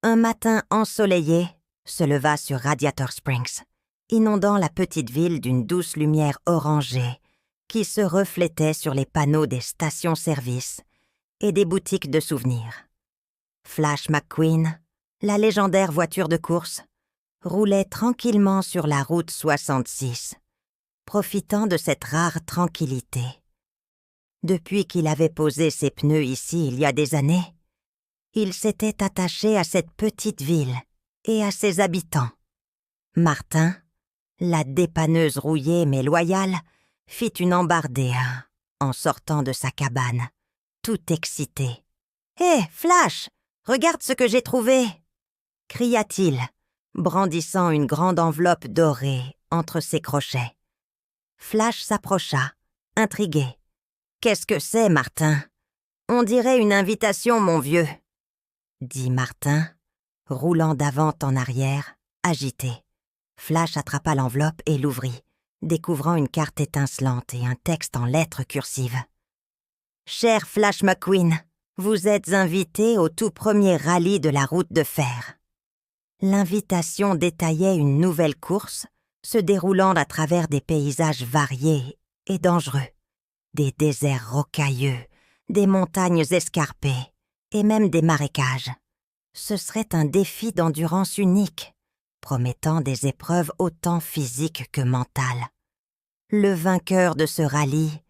Un matin ensoleillé se leva sur Radiator Springs, inondant la petite ville d'une douce lumière orangée qui se reflétait sur les panneaux des stations-service et des boutiques de souvenirs. Flash McQueen, la légendaire voiture de course, roulait tranquillement sur la route 66, profitant de cette rare tranquillité. Depuis qu'il avait posé ses pneus ici il y a des années, il s'était attaché à cette petite ville et à ses habitants. Martin, la dépanneuse rouillée mais loyale, fit une embardée en sortant de sa cabane, tout excité. « Hé, Flash, regarde ce que j'ai trouvé !» cria-t-il, brandissant une grande enveloppe dorée entre ses crochets. Flash s'approcha, intrigué. « Qu'est-ce que c'est, Martin ? On dirait une invitation, mon vieux, » dit Martin, roulant d'avant en arrière, agité. Flash attrapa l'enveloppe et l'ouvrit, découvrant une carte étincelante et un texte en lettres cursives. « Cher Flash McQueen, vous êtes invité au tout premier rallye de la route de fer. » L'invitation détaillait une nouvelle course se déroulant à travers des paysages variés et dangereux, des déserts rocailleux, des montagnes escarpées et même des marécages. Ce serait un défi d'endurance unique, promettant des épreuves autant physiques que mentales. Le vainqueur de ce rallye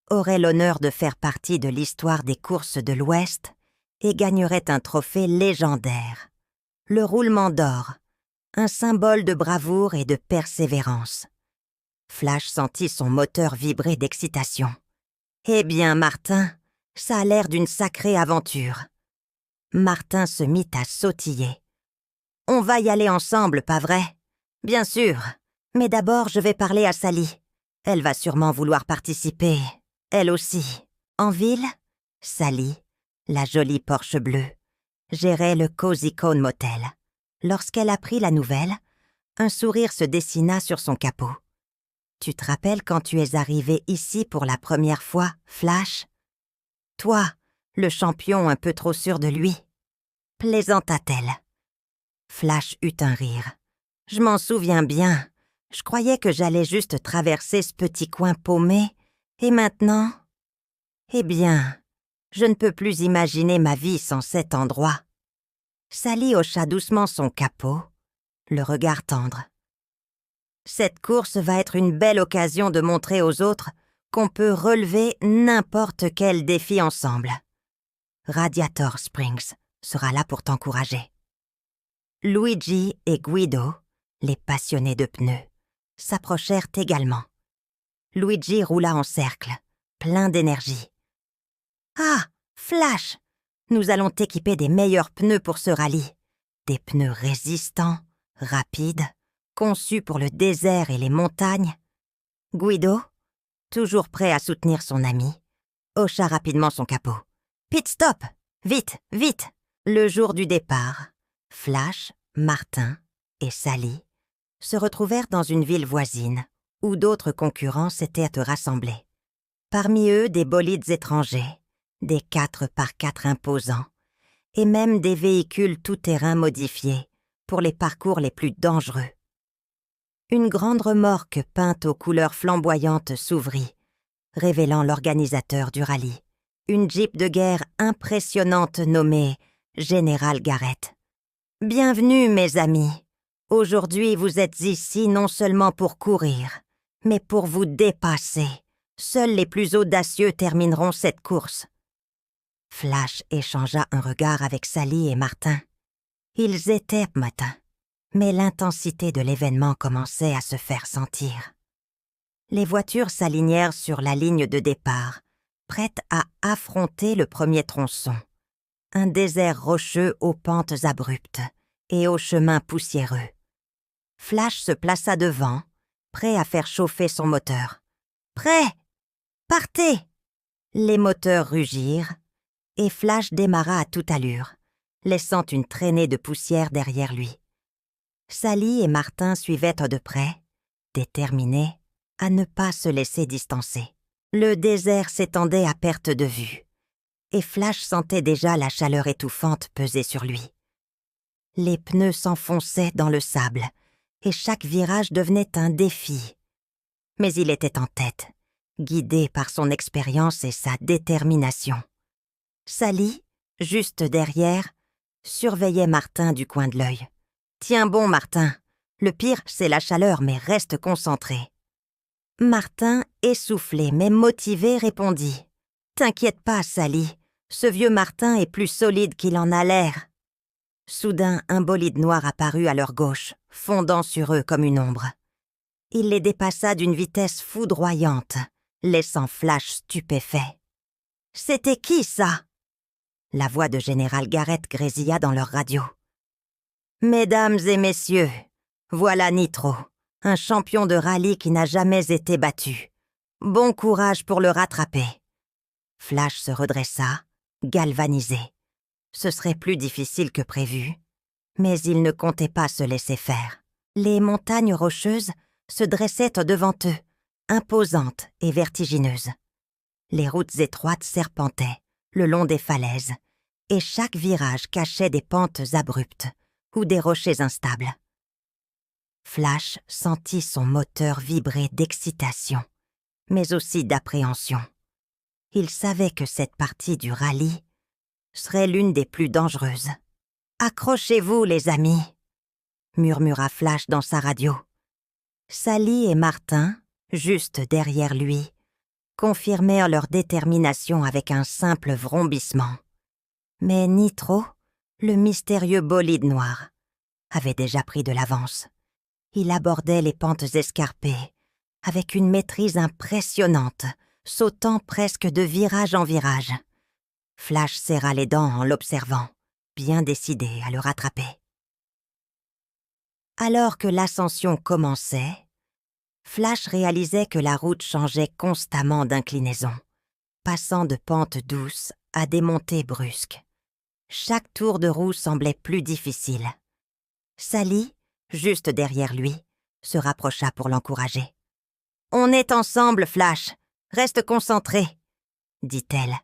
aurait l'honneur de faire partie de l'histoire des courses de l'Ouest et gagnerait un trophée légendaire, le roulement d'or, un symbole de bravoure et de persévérance. Flash sentit son moteur vibrer d'excitation. « Eh bien, Martin, ça a l'air d'une sacrée aventure. » Martin se mit à sautiller. « On va y aller ensemble, pas vrai ? Bien sûr, mais d'abord je vais parler à Sally. Elle va sûrement vouloir participer, elle aussi. » En ville, Sally, la jolie Porsche bleue, gérait le Cozy Cone Motel. Lorsqu'elle apprit la nouvelle, un sourire se dessina sur son capot. « Tu te rappelles quand tu es arrivé ici pour la première fois, Flash ? Toi, le champion un peu trop sûr de lui. » plaisanta-t-elle. Flash eut un rire. « Je m'en souviens bien. Je croyais que j'allais juste traverser ce petit coin paumé. Et maintenant ? Eh bien, je ne peux plus imaginer ma vie sans cet endroit. » Sally hocha doucement son capot, le regard tendre. « Cette course va être une belle occasion de montrer aux autres qu'on peut relever n'importe quel défi ensemble. Radiator Springs sera là pour t'encourager. » Luigi et Guido, les passionnés de pneus, s'approchèrent également. Luigi roula en cercle, plein d'énergie. « Ah, Flash, nous allons t'équiper des meilleurs pneus pour ce rallye. Des pneus résistants, rapides, conçus pour le désert et les montagnes. » Guido, toujours prêt à soutenir son ami, hocha rapidement son capot. « Pit stop! Vite, vite !» Le jour du départ, Flash, Martin et Sally se retrouvèrent dans une ville voisine où d'autres concurrents s'étaient rassemblés. Parmi eux, des bolides étrangers, des 4x4 imposants et même des véhicules tout-terrain modifiés pour les parcours les plus dangereux. Une grande remorque peinte aux couleurs flamboyantes s'ouvrit, révélant l'organisateur du rallye, une Jeep de guerre impressionnante nommée Général Garrett. « Bienvenue, mes amis. Aujourd'hui, vous êtes ici non seulement pour courir, mais pour vous dépasser. Seuls les plus audacieux termineront cette course. » Flash échangea un regard avec Sally et Martin. Ils étaient matins, mais l'intensité de l'événement commençait à se faire sentir. Les voitures s'alignèrent sur la ligne de départ, prêtes à affronter le premier tronçon. Un désert rocheux aux pentes abruptes et aux chemins poussiéreux. Flash se plaça devant, prêt à faire chauffer son moteur. « Prêt ! Partez !» Les moteurs rugirent et Flash démarra à toute allure, laissant une traînée de poussière derrière lui. Sally et Martin suivaient de près, déterminés à ne pas se laisser distancer. Le désert s'étendait à perte de vue, et Flash sentait déjà la chaleur étouffante peser sur lui. Les pneus s'enfonçaient dans le sable, et chaque virage devenait un défi. Mais il était en tête, guidé par son expérience et sa détermination. Sally, juste derrière, surveillait Martin du coin de l'œil. « Tiens bon, Martin, le pire, c'est la chaleur, mais reste concentré. » Martin, essoufflé mais motivé, répondit « T'inquiète pas, Sally, ce vieux Martin est plus solide qu'il en a l'air. » Soudain, un bolide noir apparut à leur gauche, fondant sur eux comme une ombre. Il les dépassa d'une vitesse foudroyante, laissant Flash stupéfait. « C'était qui, ça ?» La voix de Général Garrett grésilla dans leur radio. « Mesdames et messieurs, voilà Nitro, un champion de rallye qui n'a jamais été battu. Bon courage pour le rattraper. » Flash se redressa, galvanisé. Ce serait plus difficile que prévu, mais il ne comptait pas se laisser faire. Les montagnes rocheuses se dressaient devant eux, imposantes et vertigineuses. Les routes étroites serpentaient le long des falaises, et chaque virage cachait des pentes abruptes ou des rochers instables. Flash sentit son moteur vibrer d'excitation, mais aussi d'appréhension. Il savait que cette partie du rallye serait l'une des plus dangereuses. « Accrochez-vous, les amis !» murmura Flash dans sa radio. Sally et Martin, juste derrière lui, confirmèrent leur détermination avec un simple vrombissement. Mais Nitro, le mystérieux bolide noir, avait déjà pris de l'avance. Il abordait les pentes escarpées avec une maîtrise impressionnante, sautant presque de virage en virage. Flash serra les dents en l'observant, bien décidé à le rattraper. Alors que l'ascension commençait, Flash réalisait que la route changeait constamment d'inclinaison, passant de pentes douces à des montées brusques. Chaque tour de roue semblait plus difficile. Sally, juste derrière lui, se rapprocha pour l'encourager. « On est ensemble, Flash. Reste concentré, » dit-elle,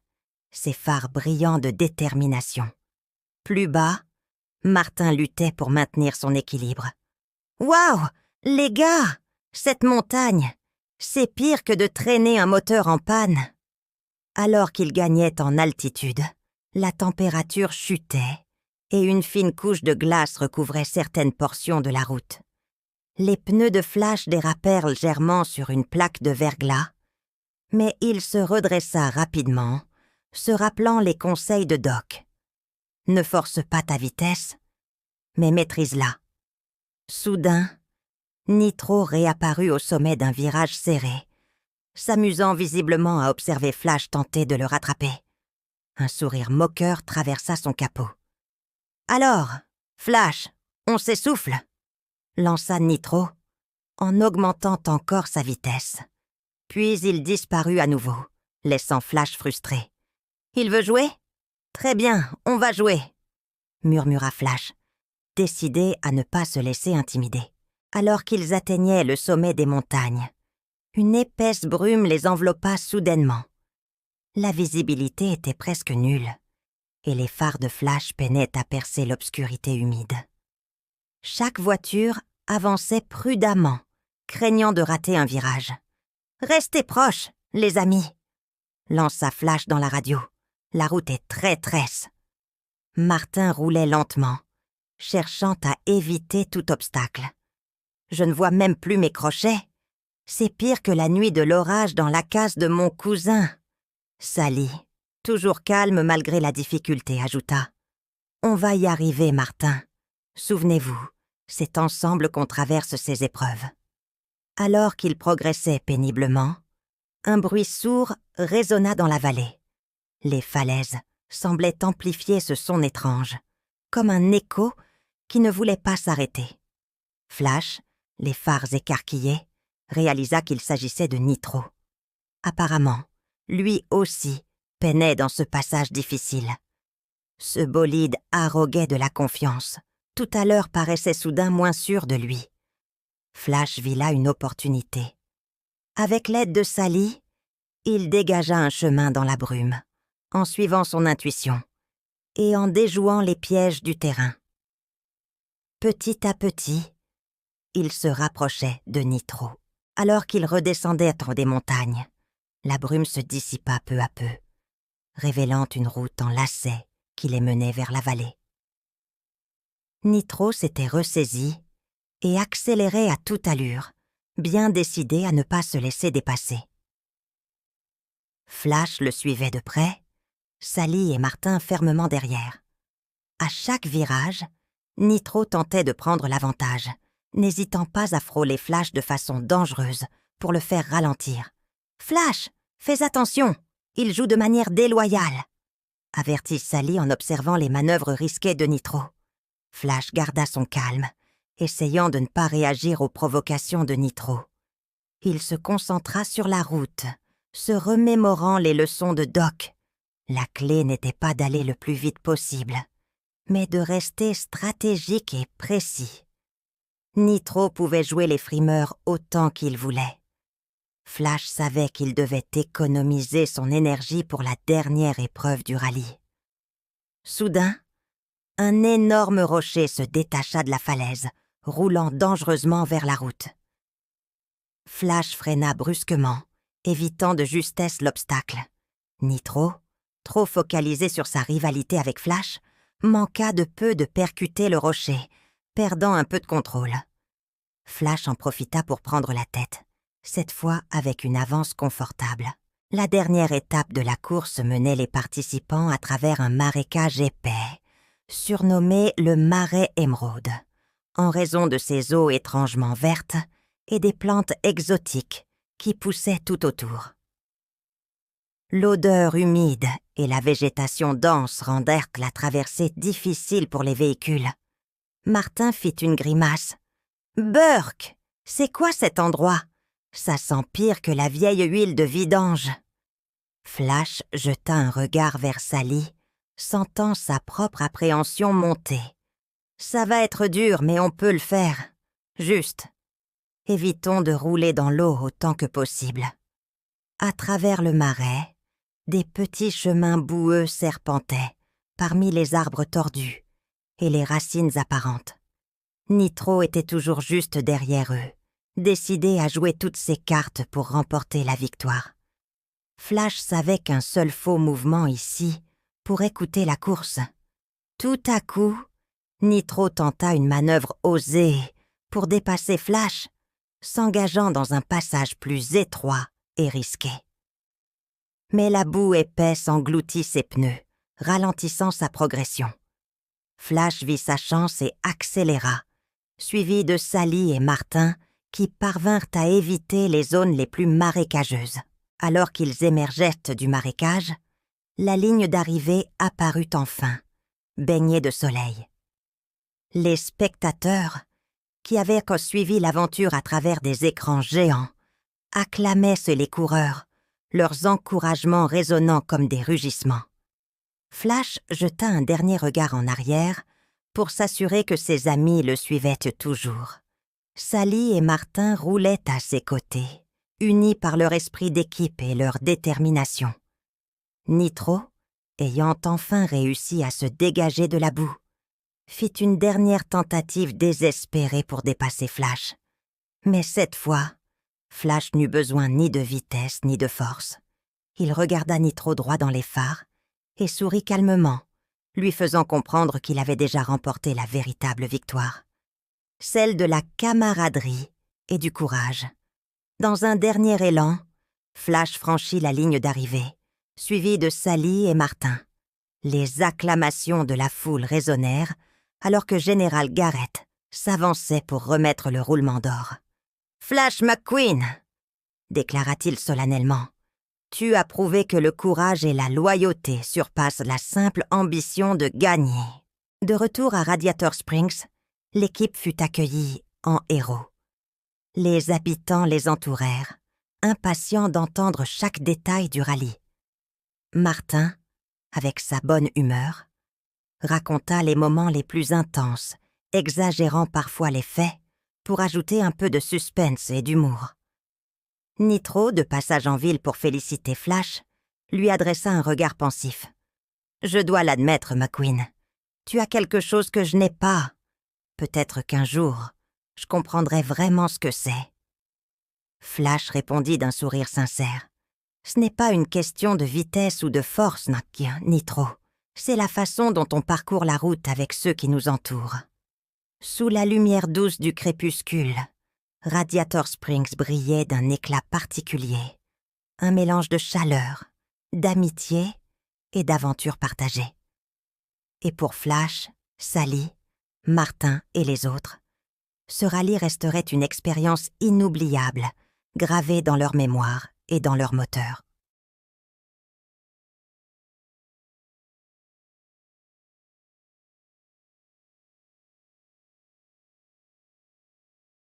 ses phares brillants de détermination. Plus bas, Martin luttait pour maintenir son équilibre. « Waouh, les gars, cette montagne, c'est pire que de traîner un moteur en panne. » Alors qu'ils gagnaient en altitude, la température chutait et une fine couche de glace recouvrait certaines portions de la route. Les pneus de Flash dérapèrent légèrement sur une plaque de verglas, mais il se redressa rapidement, se rappelant les conseils de Doc. « Ne force pas ta vitesse, mais maîtrise-la. » Soudain, Nitro réapparut au sommet d'un virage serré, s'amusant visiblement à observer Flash tenter de le rattraper. Un sourire moqueur traversa son capot. « Alors, Flash, on s'essouffle ?» lança Nitro, en augmentant encore sa vitesse. Puis il disparut à nouveau, laissant Flash frustré. « Il veut jouer ? Très bien, on va jouer !» murmura Flash, décidé à ne pas se laisser intimider. Alors qu'ils atteignaient le sommet des montagnes, une épaisse brume les enveloppa soudainement. La visibilité était presque nulle, et les phares de Flash peinaient à percer l'obscurité humide. Chaque voiture avançait prudemment, craignant de rater un virage. « Restez proches, les amis !» lança Flash dans la radio. « La route est très tresse. » Martin roulait lentement, cherchant à éviter tout obstacle. « Je ne vois même plus mes crochets. C'est pire que la nuit de l'orage dans la case de mon cousin. » Sally, toujours calme malgré la difficulté, ajouta. « On va y arriver, Martin. Souvenez-vous, c'est ensemble qu'on traverse ces épreuves. » Alors qu'ils progressaient péniblement, un bruit sourd résonna dans la vallée. Les falaises semblaient amplifier ce son étrange, comme un écho qui ne voulait pas s'arrêter. Flash, les phares écarquillés, réalisa qu'il s'agissait de Nitro. Apparemment, lui aussi peinait dans ce passage difficile. Ce bolide arroguait de la confiance. Tout à l'heure paraissait soudain moins sûr de lui. Flash vit là une opportunité. Avec l'aide de Sally, il dégagea un chemin dans la brume, en suivant son intuition et en déjouant les pièges du terrain. petit à petit, il se rapprochait de Nitro. Alors qu'il redescendait des montagnes, la brume se dissipa peu à peu, révélant une route en lacets qui les menait vers la vallée. Nitro s'était ressaisi et accélérait à toute allure, bien décidé à ne pas se laisser dépasser. Flash le suivait de près, Sally et Martin fermement derrière. À chaque virage, Nitro tentait de prendre l'avantage, n'hésitant pas à frôler Flash de façon dangereuse pour le faire ralentir. « Flash, fais attention, il joue de manière déloyale !» avertit Sally en observant les manœuvres risquées de Nitro. Flash garda son calme, essayant de ne pas réagir aux provocations de Nitro. Il se concentra sur la route, se remémorant les leçons de Doc. La clé n'était pas d'aller le plus vite possible, mais de rester stratégique et précis. Nitro pouvait jouer les frimeurs autant qu'il voulait. Flash savait qu'il devait économiser son énergie pour la dernière épreuve du rallye. Soudain, un énorme rocher se détacha de la falaise, roulant dangereusement vers la route. Flash freina brusquement, évitant de justesse l'obstacle. Nitro, trop focalisé sur sa rivalité avec Flash, manqua de peu de percuter le rocher, perdant un peu de contrôle. Flash en profita pour prendre la tête, cette fois avec une avance confortable. La dernière étape de la course menait les participants à travers un marécage épais, surnommé le Marais Émeraude, en raison de ses eaux étrangement vertes et des plantes exotiques qui poussaient tout autour. L'odeur humide et la végétation dense rendèrent la traversée difficile pour les véhicules. Martin fit une grimace. « Burk, c'est quoi cet endroit? Ça sent pire que la vieille huile de vidange. » Flash jeta un regard vers Sally, sentant sa propre appréhension monter. « Ça va être dur, mais on peut le faire. Juste. Évitons de rouler dans l'eau autant que possible. » À travers le marais, des petits chemins boueux serpentaient, parmi les arbres tordus et les racines apparentes. Nitro était toujours juste derrière eux, décidé à jouer toutes ses cartes pour remporter la victoire. Flash savait qu'un seul faux mouvement ici pourrait coûter la course. Tout à coup, Nitro tenta une manœuvre osée pour dépasser Flash, s'engageant dans un passage plus étroit et risqué. Mais la boue épaisse engloutit ses pneus, ralentissant sa progression. Flash vit sa chance et accéléra, suivi de Sally et Martin qui parvinrent à éviter les zones les plus marécageuses. Alors qu'ils émergeaient du marécage, la ligne d'arrivée apparut enfin, baignée de soleil. Les spectateurs, qui avaient suivi l'aventure à travers des écrans géants, acclamaient les coureurs, leurs encouragements résonnant comme des rugissements. Flash jeta un dernier regard en arrière pour s'assurer que ses amis le suivaient toujours. Sally et Martin roulaient à ses côtés, unis par leur esprit d'équipe et leur détermination. Nitro, ayant enfin réussi à se dégager de la boue, fit une dernière tentative désespérée pour dépasser Flash. Mais cette fois, Flash n'eut besoin ni de vitesse ni de force. Il regarda Nitro droit dans les phares et sourit calmement, lui faisant comprendre qu'il avait déjà remporté la véritable victoire. Celle de la camaraderie et du courage. Dans un dernier élan, Flash franchit la ligne d'arrivée, suivi de Sally et Martin. Les acclamations de la foule résonnèrent alors que Général Garrett s'avançait pour remettre le roulement d'or. « Flash McQueen !» déclara-t-il solennellement. « Tu as prouvé que le courage et la loyauté surpassent la simple ambition de gagner. » De retour à Radiator Springs, l'équipe fut accueillie en héros. Les habitants les entourèrent, impatients d'entendre chaque détail du rallye. Martin, avec sa bonne humeur, raconta les moments les plus intenses, exagérant parfois les faits pour ajouter un peu de suspense et d'humour. Nitro, de passage en ville pour féliciter Flash, lui adressa un regard pensif. « Je dois l'admettre, McQueen. Tu as quelque chose que je n'ai pas. peut-être qu'un jour, je comprendrai vraiment ce que c'est. Flash répondit d'un sourire sincère. Ce n'est pas une question de vitesse ou de force, ni trop. C'est la façon dont on parcourt la route avec ceux qui nous entourent. Sous la lumière douce du crépuscule, Radiator Springs brillait d'un éclat particulier. Un mélange de chaleur, d'amitié et d'aventure partagée. Et pour Flash, Sally, Martin et les autres, ce rallye resterait une expérience inoubliable, gravée dans leur mémoire et dans leur moteur.